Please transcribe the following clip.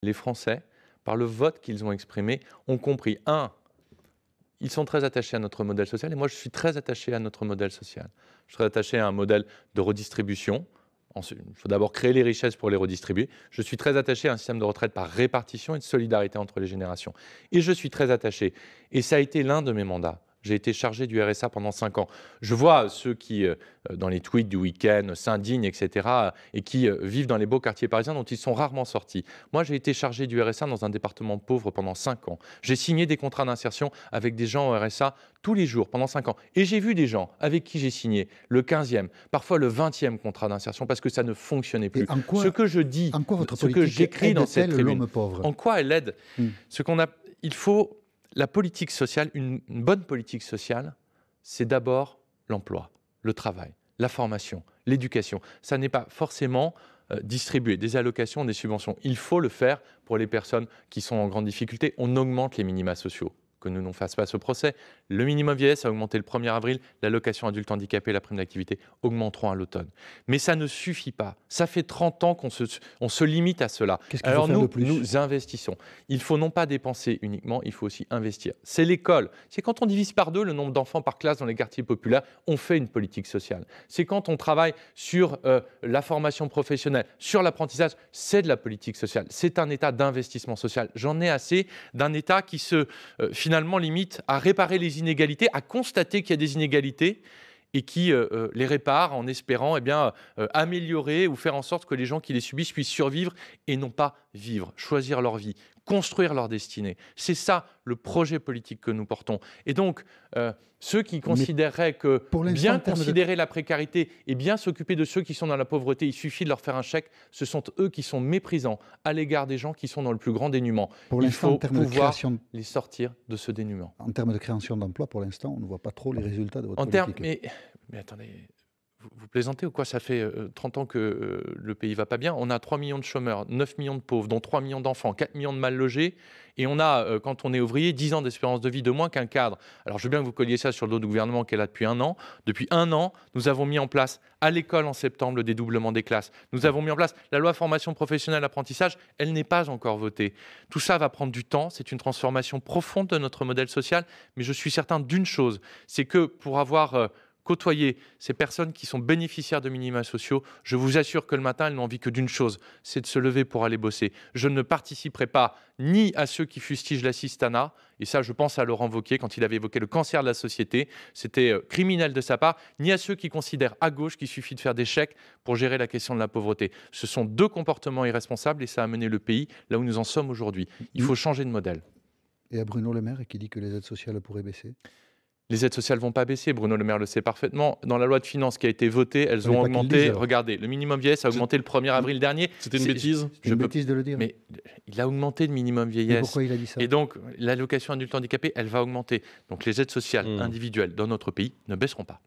Les Français, par le vote qu'ils ont exprimé, ont compris, un, ils sont très attachés à notre modèle social et moi je suis très attaché à notre modèle social. Je suis très attaché à un modèle de redistribution. Ensuite, il faut d'abord créer les richesses pour les redistribuer. Je suis très attaché à un système de retraite par répartition et de solidarité entre les générations. Et je suis très attaché, et ça a été l'un de mes mandats. J'ai été chargé du RSA pendant 5 ans. Je vois ceux qui, dans les tweets du week-end, s'indignent, etc., et qui vivent dans les beaux quartiers parisiens dont ils sont rarement sortis. Moi, j'ai été chargé du RSA dans un département pauvre pendant 5 ans. J'ai signé des contrats d'insertion avec des gens au RSA tous les jours pendant 5 ans. Et j'ai vu des gens avec qui j'ai signé le 15e, parfois le 20e contrat d'insertion parce que ça ne fonctionnait plus. Ce que je dis, votre ce que politique j'écris dans cette aide-t-elle tribune, l'homme pauvre? en quoi elle aide il faut la politique sociale, une bonne politique sociale, c'est d'abord l'emploi, le travail, la formation, l'éducation. Ça n'est pas forcément distribuer des allocations, des subventions. Il faut le faire pour les personnes qui sont en grande difficulté. On augmente les minima sociaux. Que nous n'en fassions pas ce procès. Le minimum vieillesse a augmenté le 1er avril, l'allocation adulte handicapé et la prime d'activité augmenteront à l'automne. Mais ça ne suffit pas. Ça fait 30 ans qu'on se limite à cela. Qu'est-ce qu'il faut Alors faire de plus? nous investissons. Il faut non pas dépenser uniquement, il faut aussi investir. C'est l'école. C'est quand on divise par 2 le nombre d'enfants par classe dans les quartiers populaires, on fait une politique sociale. C'est quand on travaille sur la formation professionnelle, sur l'apprentissage, c'est de la politique sociale. C'est un état d'investissement social. J'en ai assez d'un état qui se finalement limite à réparer les inégalités, à constater qu'il y a des inégalités et qui les répare en espérant améliorer ou faire en sorte que les gens qui les subissent puissent survivre et non pas vivre, choisir leur vie, construire leur destinée. C'est ça le projet politique que nous portons. Et donc, ceux qui considéreraient que bien considérer la précarité et bien s'occuper de ceux qui sont dans la pauvreté, il suffit de leur faire un chèque, ce sont eux qui sont méprisants à l'égard des gens qui sont dans le plus grand dénuement. Il faut pouvoir les sortir de ce dénuement. En termes de création d'emplois, pour l'instant, on ne voit pas trop les résultats de votre politique. Mais attendez, vous plaisantez ou quoi? Ça fait 30 ans que le pays va pas bien. On a 3 millions de chômeurs, 9 millions de pauvres, dont 3 millions d'enfants, 4 millions de mal logés. Et on a, quand on est ouvrier, 10 ans d'espérance de vie de moins qu'un cadre. Alors je veux bien que vous colliez ça sur le dos du gouvernement qui est là depuis 1 an. Depuis 1 an, nous avons mis en place à l'école en septembre le dédoublement des classes. Nous avons mis en place la loi formation professionnelle apprentissage. Elle n'est pas encore votée. Tout ça va prendre du temps. C'est une transformation profonde de notre modèle social. Mais je suis certain d'une chose, c'est que pour avoir côtoyer ces personnes qui sont bénéficiaires de minima sociaux, je vous assure que le matin, elles n'ont envie que d'une chose, c'est de se lever pour aller bosser. Je ne participerai pas ni à ceux qui fustigent l'assistanat, et ça je pense à Laurent Wauquiez quand il avait évoqué le cancer de la société, c'était criminel de sa part, ni à ceux qui considèrent à gauche qu'il suffit de faire des chèques pour gérer la question de la pauvreté. Ce sont 2 comportements irresponsables et ça a mené le pays là où nous en sommes aujourd'hui. Il faut changer de modèle. Et à Bruno Le Maire qui dit que les aides sociales pourraient baisser? Les aides sociales ne vont pas baisser, Bruno Le Maire le sait parfaitement. Dans la loi de finances qui a été votée, elles ont augmenté. Regardez, le minimum vieillesse a augmenté le 1er avril dernier. C'était une bêtise? C'est une bêtise de le dire. Mais il a augmenté le minimum vieillesse. Mais pourquoi il a dit ça? Et donc, l'allocation adulte handicapé, elle va augmenter. Donc les aides sociales individuelles dans notre pays ne baisseront pas.